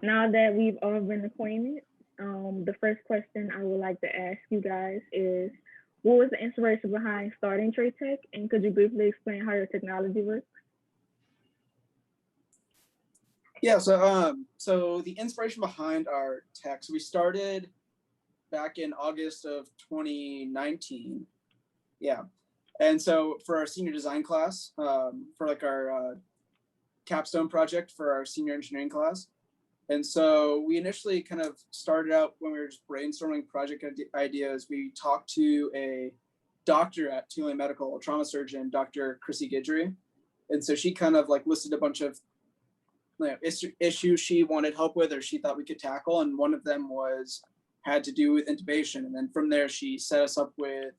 Now that we've all been acquainted, the first question I would like to ask you guys is, what was the inspiration behind starting Trach Tech, and could you briefly explain how your technology works? Yeah, so the inspiration behind our tech, so we started back in August of 2019. Yeah. And so for our senior design class, for like our capstone project for our senior engineering class. And so we initially kind of started out when we were just brainstorming project ideas. We talked to a doctor at Tulane Medical, a trauma surgeon, Dr. Chrissy Guidry. And so she kind of like listed a bunch of issues she wanted help with or she thought we could tackle. And one of them had to do with intubation. And then from there, she set us up with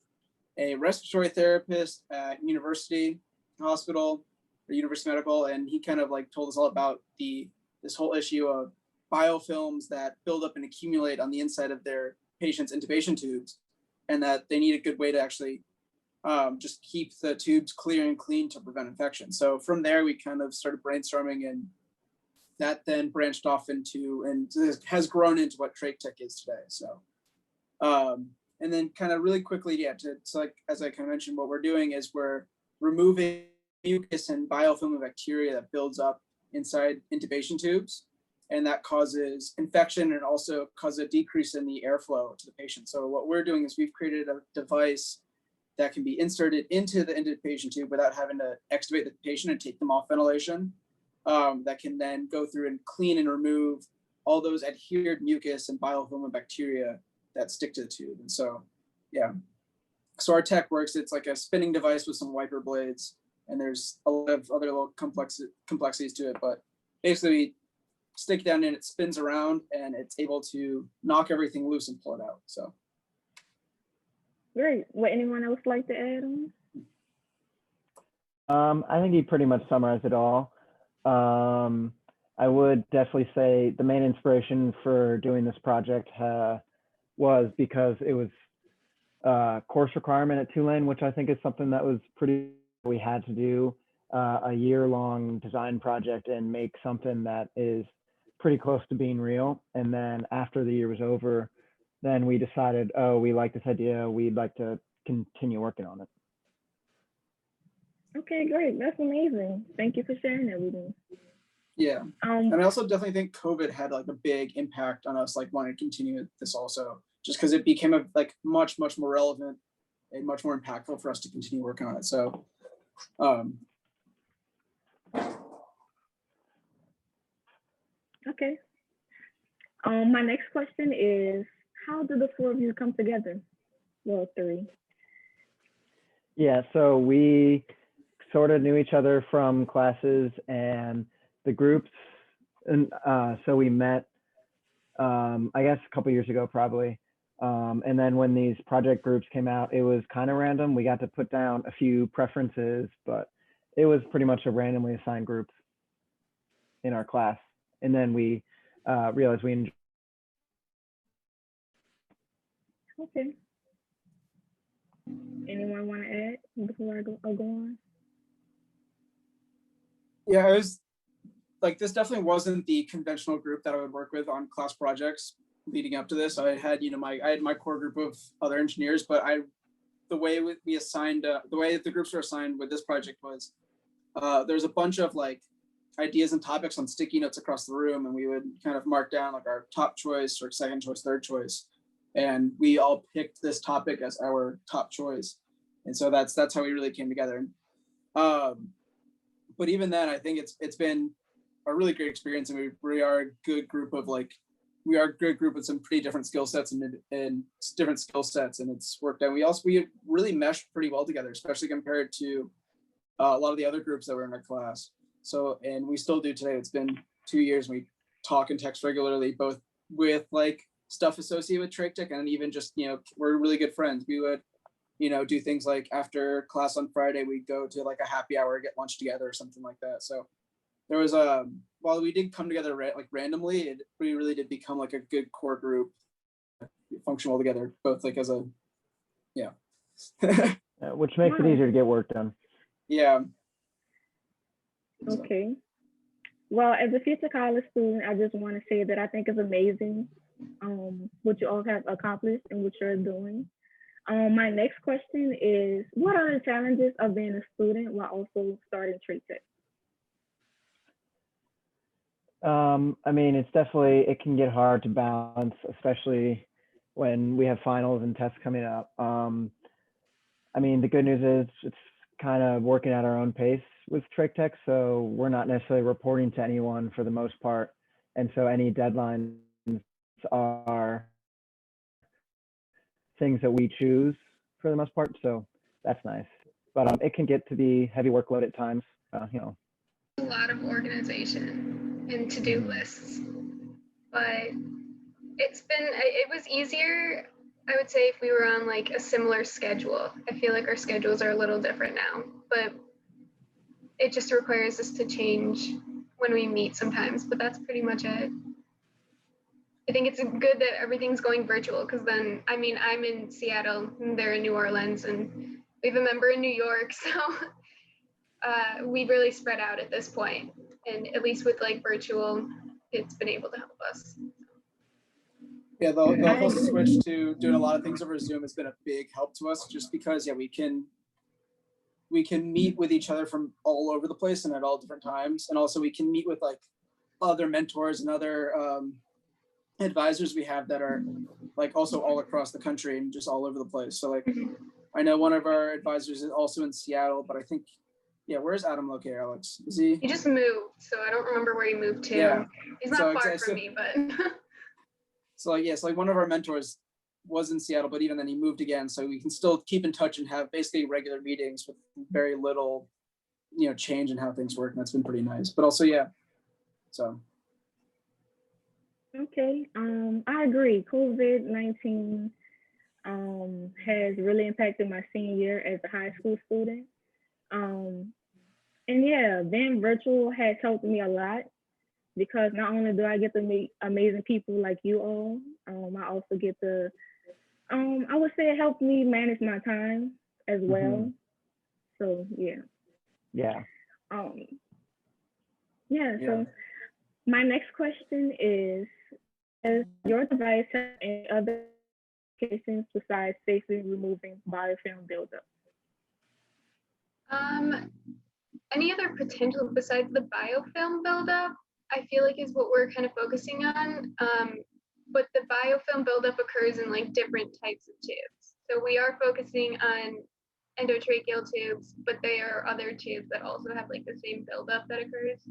a respiratory therapist at University Hospital or University Medical. And he kind of like told us all about this whole issue of biofilms that build up and accumulate on the inside of their patients' intubation tubes, and that they need a good way to actually just keep the tubes clear and clean to prevent infection. So from there, we kind of started brainstorming, and that then branched off into and has grown into what Trach Tech is today. So, and then kind of really quickly, yeah, so like as I kind of mentioned, what we're doing is we're removing mucus and biofilm of bacteria that builds up inside intubation tubes, and that causes infection and also causes a decrease in the airflow to the patient. So what we're doing is we've created a device that can be inserted into the intubation tube without having to extubate the patient and take them off ventilation. That can then go through and clean and remove all those adhered mucus and biofilm and bacteria that stick to the tube. And so, yeah. So our tech works, it's like a spinning device with some wiper blades, and there's a lot of other little complexities to it, but basically we stick it down and it spins around and it's able to knock everything loose and pull it out. So. Great. Would anyone else like to add on? I think he pretty much summarized it all. I would definitely say the main inspiration for doing this project was because it was a course requirement at Tulane, which I think is something that was we had to do a year-long design project and make something that is pretty close to being real. And then after the year was over, then we decided, oh, we like this idea, we'd like to continue working on it. Okay, great. That's amazing. Thank you for sharing that with me. Yeah. And I also definitely think COVID had like a big impact on us, like wanting to continue this also, just because it became a like much more relevant and much more impactful for us to continue working on it. So okay. My next question is, how do the four of you come together? Well, three. Yeah, so we sort of knew each other from classes and the groups. And so we met, I guess, a couple years ago, probably. And then when these project groups came out, it was kind of random. We got to put down a few preferences, but it was pretty much a randomly assigned group in our class. And then we realized we enjoyed. Okay. Anyone want to add before I'll go on? Yeah, it was like, this definitely wasn't the conventional group that I would work with on class projects leading up to this. I had, I had my core group of other engineers, but the way we assigned, the way that the groups were assigned with this project was, there's a bunch of like ideas and topics on sticky notes across the room, and we would kind of mark down like our top choice or second choice, third choice. And we all picked this topic as our top choice. And so that's how we really came together. But even then, I think it's been a really great experience, and we are a good group of we are a good group with some pretty different skill sets and different skill sets, and it's worked out. We really meshed pretty well together, especially compared to a lot of the other groups that were in our class. So, and we still do today. It's been 2 years. We talk and text regularly, both with like stuff associated with Trach Tech, and even just, we're really good friends. We would, do things like after class on Friday, we'd go to like a happy hour, get lunch together or something like that. So there was while we did come together like randomly, we really did become like a good core group, function well together, both like as a, yeah. Which makes it easier to get work done. Yeah. Okay. Well, as a future college student, I just want to say that I think it's amazing what you all have accomplished and what you're doing. My next question is, what are the challenges of being a student while also starting Trach Tech? I mean, it's definitely, it can get hard to balance, especially when we have finals and tests coming up. I mean, the good news is it's kind of working at our own pace with Trach Tech, so we're not necessarily reporting to anyone for the most part. And so any deadlines are things that we choose for the most part. So that's nice. But it can get to be heavy workload at times, you know. A lot of organization and to-do lists, but it was easier, I would say, if we were on like a similar schedule. I feel like our schedules are a little different now, but it just requires us to change when we meet sometimes, but that's pretty much it. I think it's good that everything's going virtual, because then, I mean, I'm in Seattle and they're in New Orleans, and we have a member in New York, so we've really spread out at this point. And at least with like virtual, it's been able to help us. Yeah, the whole switch to doing a lot of things over Zoom has been a big help to us, just because we can meet with each other from all over the place and at all different times, and also we can meet with like other mentors and other advisors we have that are like also all across the country and just all over the place. So like I know one of our advisors is also in Seattle, but I think, where's Adam located, Alex? Is he? He just moved, so I don't remember where he moved to. Yeah. He's not far from me, but. So like one of our mentors was in Seattle, but even then he moved again. So we can still keep in touch and have basically regular meetings with very little, change in how things work. And that's been pretty nice. But also, so. Okay, I agree. COVID-19 has really impacted my senior year as a high school student. And being virtual has helped me a lot, because not only do I get to meet amazing people like you all, I also get to, I would say it helped me manage my time as well. So so my next question is, does your device have any other applications besides safely removing biofilm buildup? Any other potential besides the biofilm buildup, I feel like is what we're kind of focusing on. But the biofilm buildup occurs in like different types of tubes. So we are focusing on endotracheal tubes, but there are other tubes that also have like the same buildup that occurs.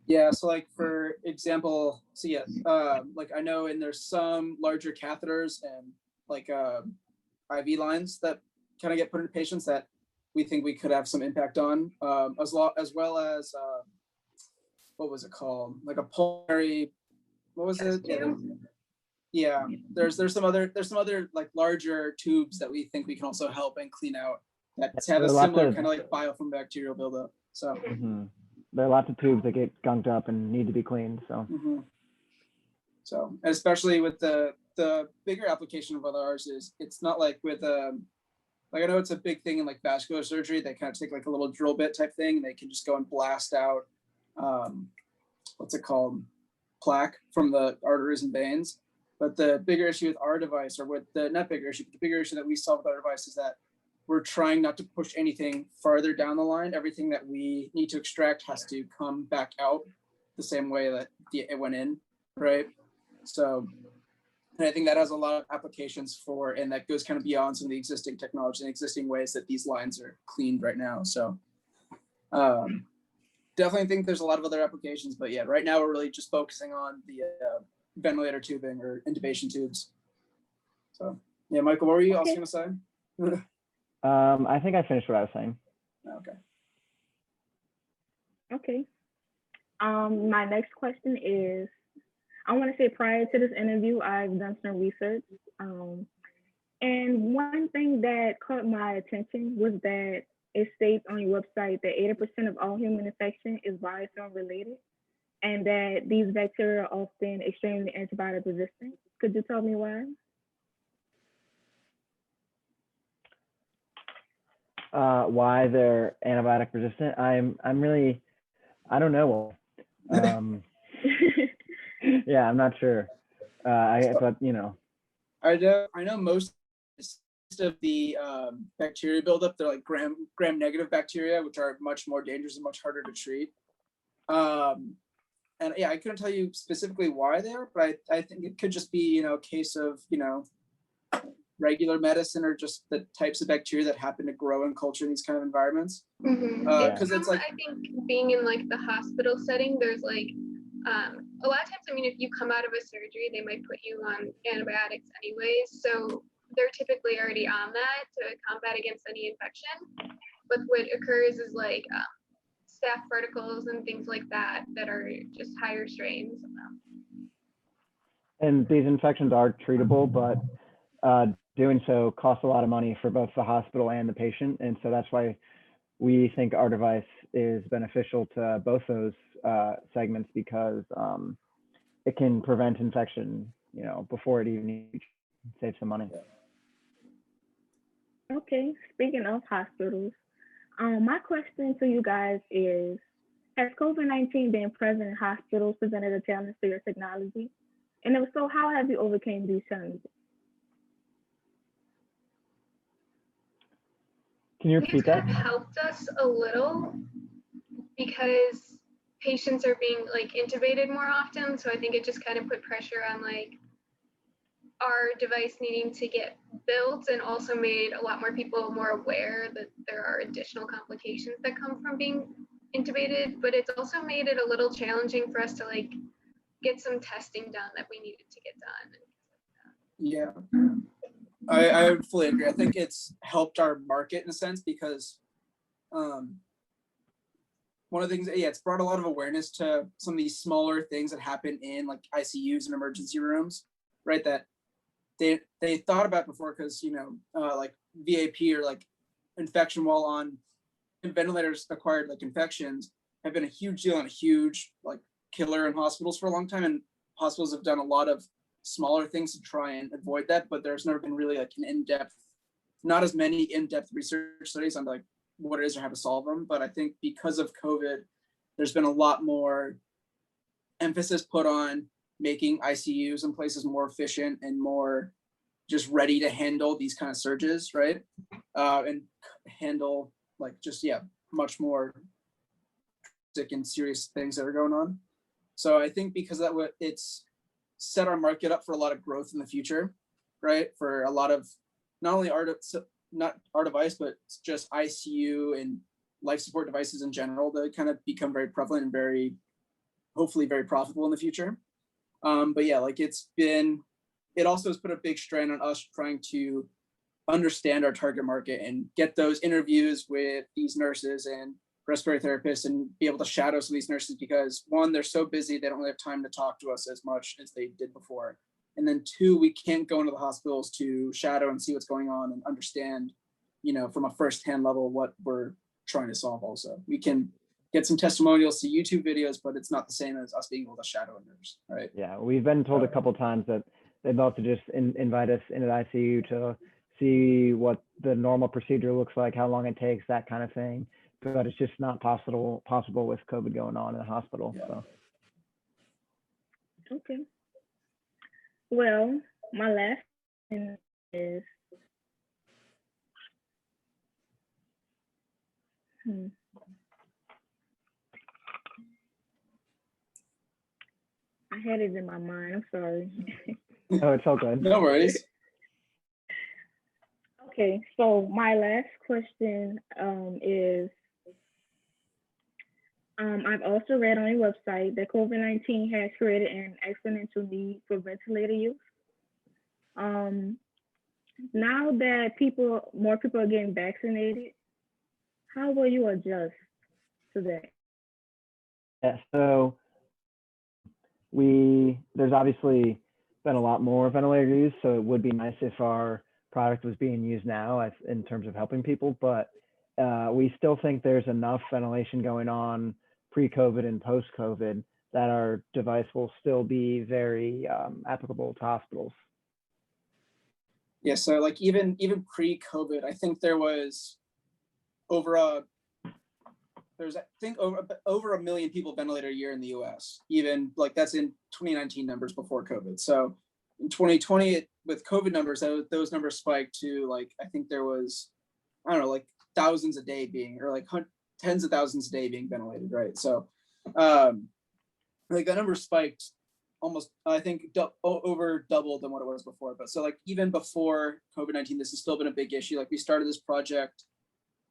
Yeah, so like for example, like I know there's some larger catheters and like IV lines that kind of get put into patients that we think we could have some impact on, as well as what was it called? Like a pulmonary, what was it? Yeah, there's some other like larger tubes that we think we can also help and clean out that have a similar kind of like biofilm bacterial buildup. So there are lots of tubes that get gunked up and need to be cleaned. So so especially with the bigger application of ours is, it's not like with like I know it's a big thing in like vascular surgery. They kind of take like a little drill bit type thing, and they can just go and blast out what's it called, plaque from the arteries and veins. But the bigger issue with our device, or with the not bigger issue, but the bigger issue that we solve with our device is that we're trying not to push anything farther down the line. Everything that we need to extract has to come back out the same way that it went in, right? So, and I think that has a lot of applications for, and that goes kind of beyond some of the existing technology and existing ways that these lines are cleaned right now. So definitely think there's a lot of other applications, but right now we're really just focusing on the ventilator tubing or intubation tubes. So Michael, what were you also going to say? I think I finished what I was saying. Okay. My next question is, I want to say prior to this interview, I've done some research. And one thing that caught my attention was that it states on your website that 80% of all human infection is biofilm related, and that these bacteria are often extremely antibiotic resistant. Could you tell me why? Why they're antibiotic resistant? I don't know. Yeah, I'm not sure. But I know most of the bacteria buildup, they're like gram negative bacteria, which are much more dangerous and much harder to treat. And yeah, I couldn't tell you specifically why they are, but I think it could just be, a case of, regular medicine or just the types of bacteria that happen to grow and culture in these kind of environments. Because it's like, I think being in like the hospital setting, there's like a lot of times, I mean, if you come out of a surgery, they might put you on antibiotics anyways, so they're typically already on that to combat against any infection. But what occurs is like staph particles and things like that are just higher strains. And these infections are treatable, but doing so costs a lot of money for both the hospital and the patient. And so that's why we think our device is beneficial to both those segments, because it can prevent infection, before it even saves some money. Okay, speaking of hospitals, my question to you guys is, has COVID-19 been present in hospitals presented a challenge to your technology? And if so, how have you overcome these challenges? Can you repeat that? It's kind of helped us a little because patients are being like intubated more often. So I think it just kind of put pressure on like our device needing to get built, and also made a lot more people more aware that there are additional complications that come from being intubated. But it's also made it a little challenging for us to like get some testing done that we needed to get done. Yeah, I would fully agree. I think it's helped our market in a sense because one of the things, it's brought a lot of awareness to some of these smaller things that happen in like ICUs and emergency rooms, right? That they thought about before, because like VAP or like infection while on ventilators acquired like infections have been a huge deal and a huge like killer in hospitals for a long time, and hospitals have done a lot of smaller things to try and avoid that, but there's never been really like an in-depth, not as many in-depth research studies on like what it is or how to solve them. But I think because of COVID, there's been a lot more emphasis put on making ICUs and places more efficient and more just ready to handle these kind of surges, right? And handle like just, much more sick and serious things that are going on. So I think because of that, it's set our market up for a lot of growth in the future, right? For a lot of not only not our device, but just ICU and life support devices in general that kind of become very prevalent and hopefully very profitable in the future. But yeah, like it also has put a big strain on us trying to understand our target market and get those interviews with these nurses and respiratory therapists and be able to shadow some of these nurses, because one, they're so busy, they don't really have time to talk to us as much as they did before. And then two, we can't go into the hospitals to shadow and see what's going on and understand, from a firsthand level, what we're trying to solve. Also, we can get some testimonials to YouTube videos, but it's not the same as us being able to shadow a nurse, right? Yeah, we've been told a couple of times that they'd love to just invite us into the ICU to see what the normal procedure looks like, how long it takes, that kind of thing. But it's just not possible with COVID going on in the hospital. Yeah. So. Okay. Well, my last question is, I had it in my mind. I'm sorry. Oh, it's all good. No worries. Okay, so my last question is, I've also read on your website that COVID-19 has created an exponential need for ventilator use. Now that more people are getting vaccinated, how will you adjust to that? Yeah, so there's obviously been a lot more ventilator use, so it would be nice if our product was being used now in terms of helping people, but we still think there's enough ventilation going on pre-COVID and post-COVID that our device will still be very applicable to hospitals. Yeah, so like even pre-COVID, I think there was over there's I think over 1 million people ventilated a year in the U.S. Even like that's in 2019 numbers before COVID. So in 2020 with COVID numbers, those numbers spiked to like I think there was I don't know like thousands a day being or like tens of thousands a day being ventilated, right? So like that number spiked almost I think over double than what it was before. But so like even before COVID-19, this has still been a big issue. Like we started this project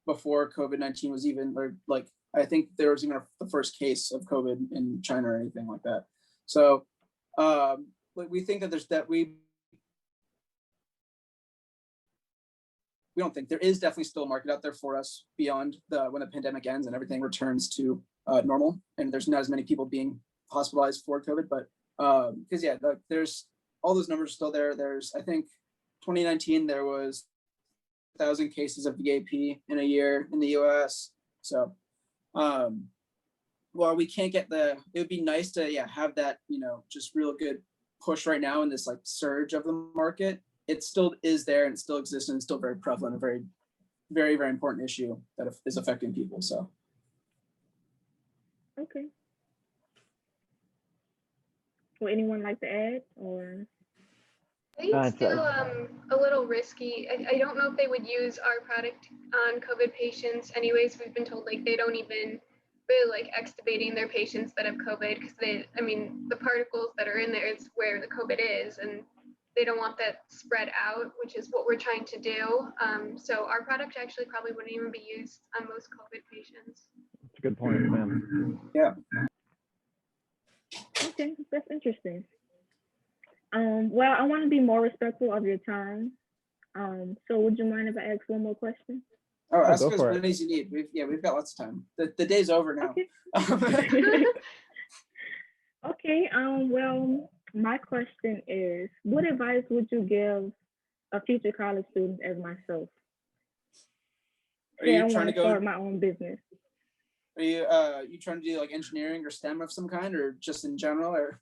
before COVID-19 was even or like I think there was even the first case of COVID in China or anything like that. So like we think that we don't think there is definitely still a market out there for us beyond when the pandemic ends and everything returns to normal and there's not as many people being hospitalized for COVID, but because yeah, there's all those numbers still there. There's I think 2019 there was 1,000 cases of VAP in a year in the US. So while we can't get it would be nice to have that, just real good push right now in this like surge of the market. It still is there and it still exists and it's still very prevalent, a very, very, very important issue that is affecting people. So. Okay. Would anyone like to add or? I think it's still a little risky. I don't know if they would use our product on COVID patients. Anyways, we've been told like they don't even really like extubating their patients that have COVID because the particles that are in there is where the COVID is, and they don't want that spread out, which is what we're trying to do. So our product actually probably wouldn't even be used on most COVID patients. That's a good point, man. Yeah. Okay, that's interesting. Well, I want to be more respectful of your time. So would you mind if I ask one more question? Oh, ask as many as you need. We've got lots of time. The day's over now. Okay. Okay. Well, my question is, what advice would you give a future college student as myself? Are you trying to start my own business? Are you trying to do like engineering or STEM of some kind, or just in general, or?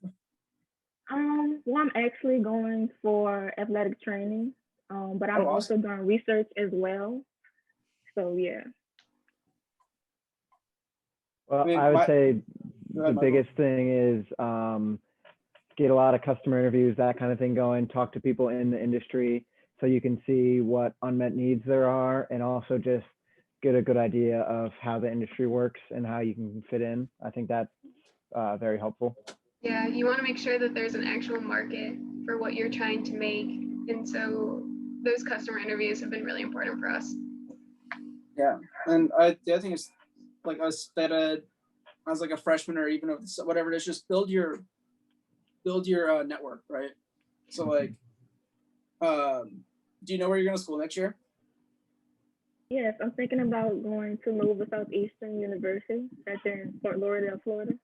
Well, I'm actually going for athletic training, but I'm also doing research as well. So yeah. Well, I would say the biggest thing is get a lot of customer interviews, that kind of thing going, talk to people in the industry so you can see what unmet needs there are, and also just get a good idea of how the industry works and how you can fit in. I think that's very helpful. Yeah, you want to make sure that there's an actual market for what you're trying to make. And so those customer interviews have been really important for us. Yeah, and the other thing is like us that as like a freshman or even whatever it is, just build your network, right? So like, do you know where you're going to school next year? Yes, I'm thinking about going to Nova Southeastern University. That's in Fort Lauderdale, Florida.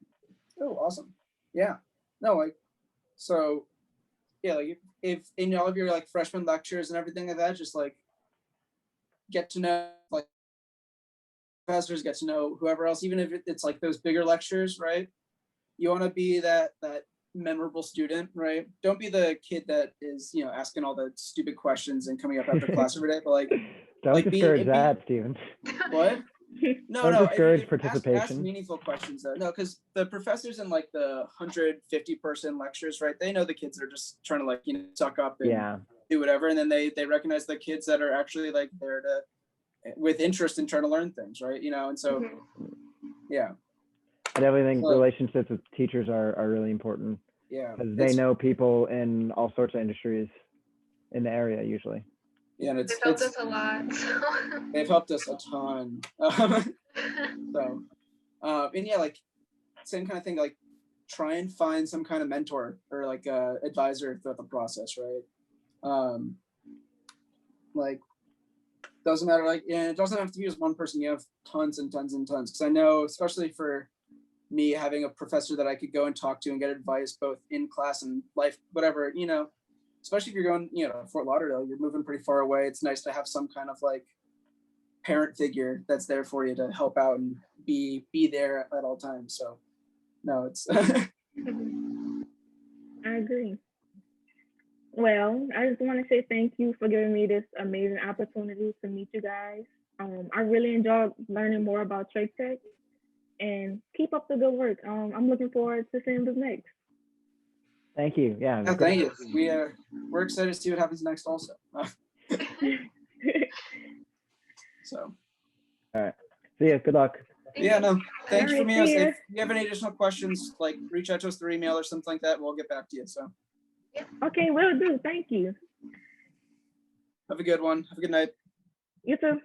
Oh, awesome. Yeah. No, like, so yeah, like if in all of your like freshman lectures and everything like that, just like get to know like professors, get to know whoever else, even if it's like those bigger lectures, right? You want to be that memorable student, right? Don't be the kid that is, asking all the stupid questions and coming up after class every day, but like don't discourage that, Steven. What? No, don't discourage participation. Ask meaningful questions though. No, because the professors in like the 150-person lectures, right? They know the kids are just trying to like suck up and do whatever, and then they recognize the kids that are actually like there with interest in trying to learn things, right? And so yeah. I definitely think relationships with teachers are really important. Yeah, because they know people in all sorts of industries in the area usually. Yeah, and they've helped us a lot. So. They've helped us a ton. So, and yeah, like same kind of thing. Like, try and find some kind of mentor or like advisor throughout the process, right? Like, doesn't matter. Like, and it doesn't have to be just one person. You have tons and tons and tons. Because I know, especially for me, having a professor that I could go and talk to and get advice both in class and life, whatever, especially if you're going, Fort Lauderdale, you're moving pretty far away. It's nice to have some kind of like parent figure that's there for you to help out and be there at all times. So no, it's I agree. Well, I just want to say thank you for giving me this amazing opportunity to meet you guys. I really enjoyed learning more about Trach Tech, and keep up the good work. I'm looking forward to seeing what's next. Thank you. Yeah. Yeah, thank you. We're excited to see what happens next also. So. All right. See ya. Good luck. Yeah, no, thank you for Alright, meeting us. see ya. If you have any additional questions, like reach out to us through email or something like that, we'll get back to you. So Okay, will do. Thank you. have a good one. Have a good night. You too.